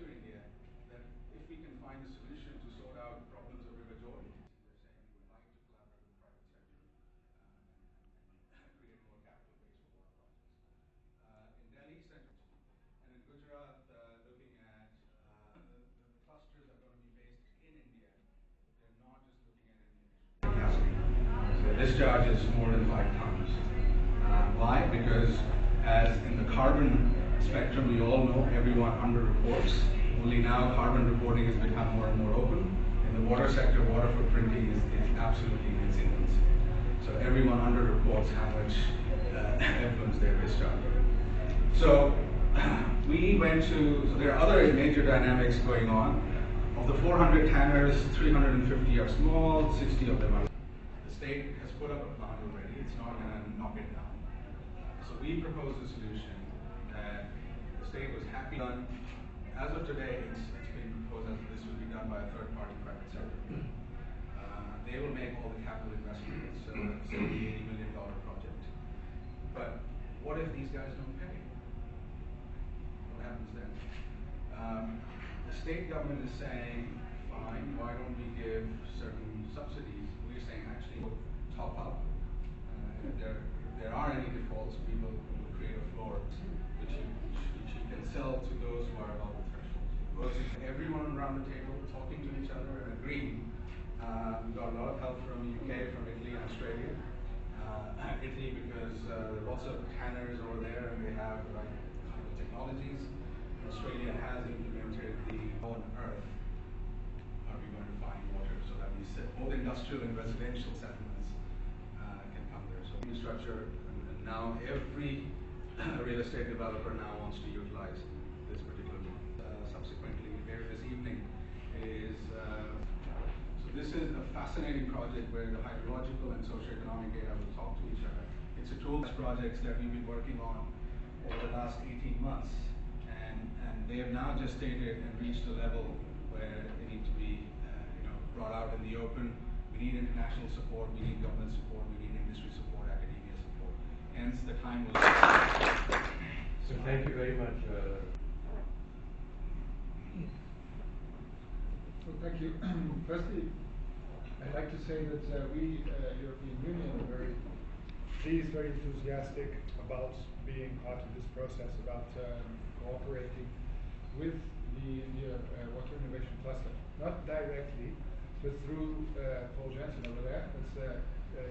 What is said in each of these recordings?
to India that if we can find a solution to sort out problems of River Jordan, we're saying we would like to collaborate with the private sector and create more capital base for water projects. In Delhi, and in Gujarat, looking at the clusters are going to be based in India. They're not just looking at India. The discharge is more than 5 tons. Why? Because as in the carbon spectrum, we all know everyone under-reports. Only now carbon reporting has become more and more open. In the water sector, water footprinting is absolutely in its infancy. So everyone under-reports how much effluents they're discharging. So we went to, so there are other major dynamics going on. Of the 400 tanners, 350 are small, 60 of them are. The state has put up a plan already, it's not going to knock it down. So we proposed a solution that the state was happy on. As of today, it's been proposed that this will be done by a third-party private sector. They will make all the capital investments, so it's a $80 million project. But what if these guys don't pay? What happens then? The state government is saying, fine, why don't we give certain subsidies? We're saying actually we'll top up. If there are any defaults, we will create a floor which you can sell to those who are above the threshold. Everyone around the table talking to each other and agreeing. We got a lot of help from the UK, from Italy and Australia. Italy because there are lots of tanners over there and they have the right kind of technologies. Australia has implemented the on Earth are we going to find water so that we set both industrial and residential settlements can come there. So infrastructure, and now every real estate developer now wants to utilize this particular one. Subsequently, here this evening is so this is a fascinating project where the hydrological and socioeconomic data will talk to each other. It's a tool projects that we've been working on over the last 18 months. And they have now just stated and reached a level where they need to be brought out in the open. We need international support, we need government support, we need industry support, academia support. Hence the time will. So thank you very much. So thank you. Firstly, I'd like to say that we, European Union, are very pleased, very enthusiastic about being part of this process, about cooperating with the India Water Innovation Cluster. Not directly, but through Paul Jensen over there. It's a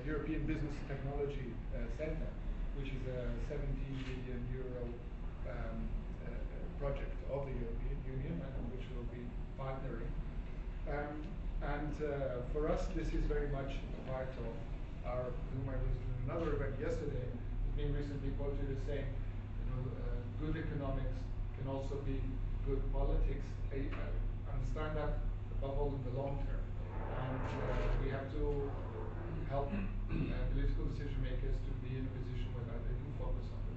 European Business Technology Center, which is a 17 billion euro project of the European Union and which will be partnering. For us, this is very much a part of our, I was in another event yesterday, being recently quoted as saying, good economics can also be good politics. I understand that above all in the long term. And we have to help political decision makers to be in a position where they do focus on the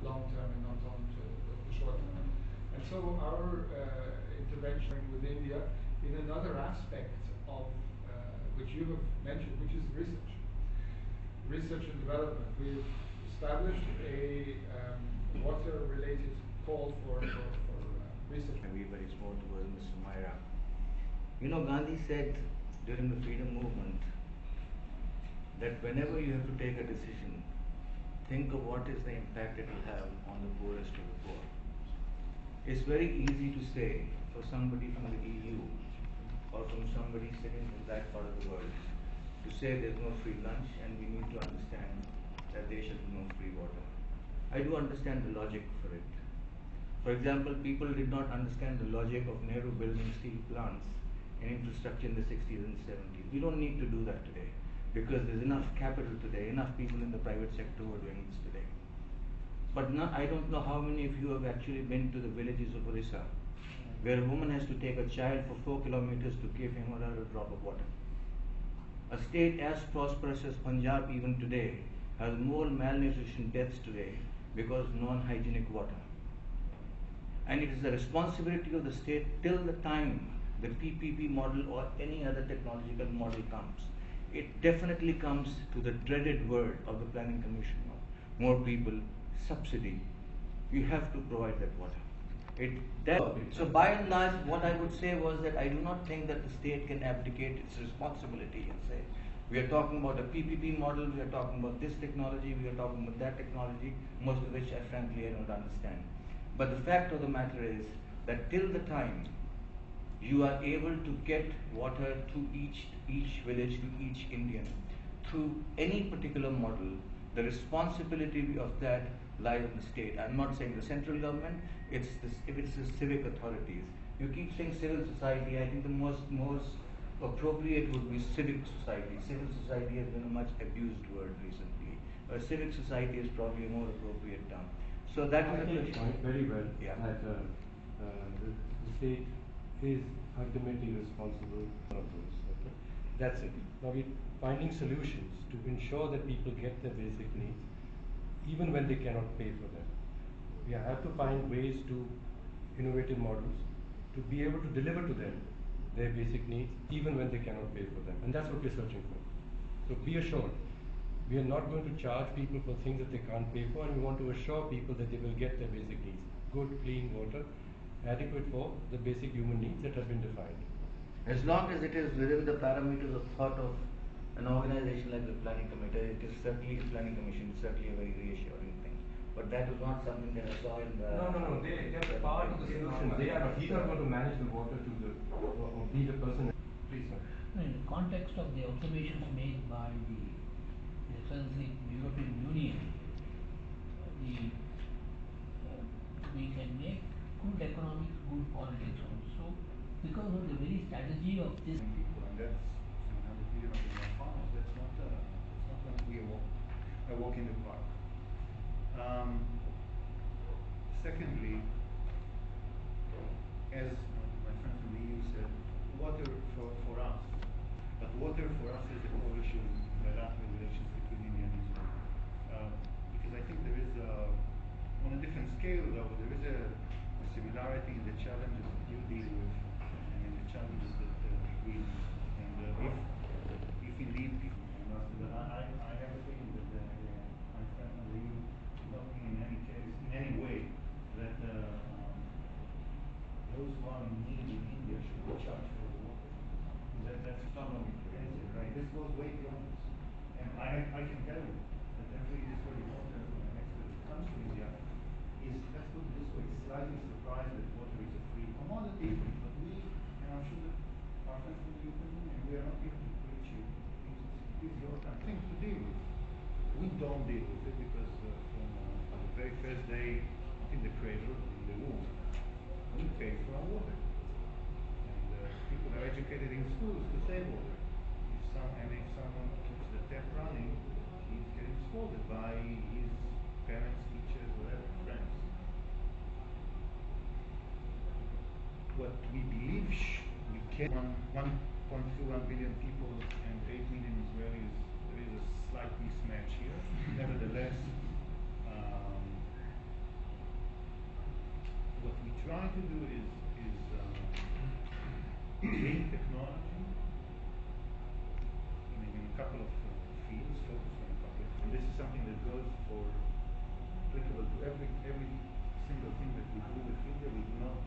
long term and not on the short term. And so our intervention with India in another aspect of which you have mentioned, which is research and development. We've established a water-related call for research. I'll be very small towards Mr. Myra. Gandhi said during the freedom movement that whenever you have to take a decision, think of what is the impact it will have on the poorest of the poor. It's very easy to say for somebody from the EU or from somebody sitting from that part of the world to say there's no free lunch and we need to understand that there should be no free water. I do understand the logic for it. For example, people did not understand the logic of Nehru building steel plants and infrastructure in the 60s and 70s. We don't need to do that today because there's enough capital today, enough people in the private sector who are doing this today. But now, I don't know how many of you have actually been to the villages of Orissa, where a woman has to take a child for 4 kilometers to give him or her a drop of water. A state as prosperous as Punjab even today has more malnutrition deaths today because non-hygienic water. And it is the responsibility of the state till the time the PPP model or any other technological model comes. It definitely comes to the dreaded word of the Planning Commission. More people, subsidy. You have to provide that water. It that, so by and large, what I would say was that I do not think that the state can abdicate its responsibility and say, we are talking about a PPP model, we are talking about this technology, we are talking about that technology, most of which I frankly I don't understand. But the fact of the matter is that till the time you are able to get water to each village, to each Indian, through any particular model, the responsibility of that lies on the state. I'm not saying the central government, it's the civic authorities. You keep saying civil society, I think the most appropriate would be civic society. Civil society has been a much abused word recently. Civic society is probably a more appropriate term. So that was I take your point very well. Yeah. That the state is ultimately responsible for those. Okay? That's it. Now we're finding solutions to ensure that people get their basic needs, even when they cannot pay for them. We have to find ways to innovative models to be able to deliver to them their basic needs, even when they cannot pay for them. And that's what we're searching for. So be assured, we are not going to charge people for things that they can't pay for, and we want to assure people that they will get their basic needs. Good, clean water, adequate for the basic human needs that have been defined. As long as it is within the parameters of thought of an organization like the Planning Committee, it is certainly a Planning Commission, is certainly a very reassuring thing. But that was not something that I saw in the... No, they're part of the solution. They are he's not going to manage the water to the, or be the person. Please, sir. In the context of the observations made by the Excellency European Union, we can make good economics, good politics also, because of the very strategy of this. People, and that's 700 million of the farmers. That's not going to be a walk in the park. Secondly, as my friend from the EU said, water for us, but water for us is a core issue in bilateral relations between India and Israel. Because I think there is, on a different scale though, there is a similarity in the challenges that you deal with and in the challenges that we, and if indeed people, I have a feeling that my friend from the EU is not in any case, in any way, that those who are in need in India should be charged for the water. That's not only crazy, right? This goes way beyond this. And I can tell you that every Israeli water expert that comes to India is, let's put it this way, slightly surprised that water is a free commodity. But we, and I'm sure that our friends from the European Union, we are not here to preach you. It is your kind of thing to deal with. We don't deal with it because from the very first day, not in the cradle, but in the womb, we pay for our water. And people are educated in schools to save water. If someone keeps the tap running, he's getting scolded by his parents, teachers, whatever, friends. What we believe we can, 1.21 billion people and 8 million Israelis, there is a slight mismatch here. Nevertheless, what we try to do is bring technology in a couple of fields, focus on a couple of, and this is something that goes for applicable to every single thing that we do with India. We do not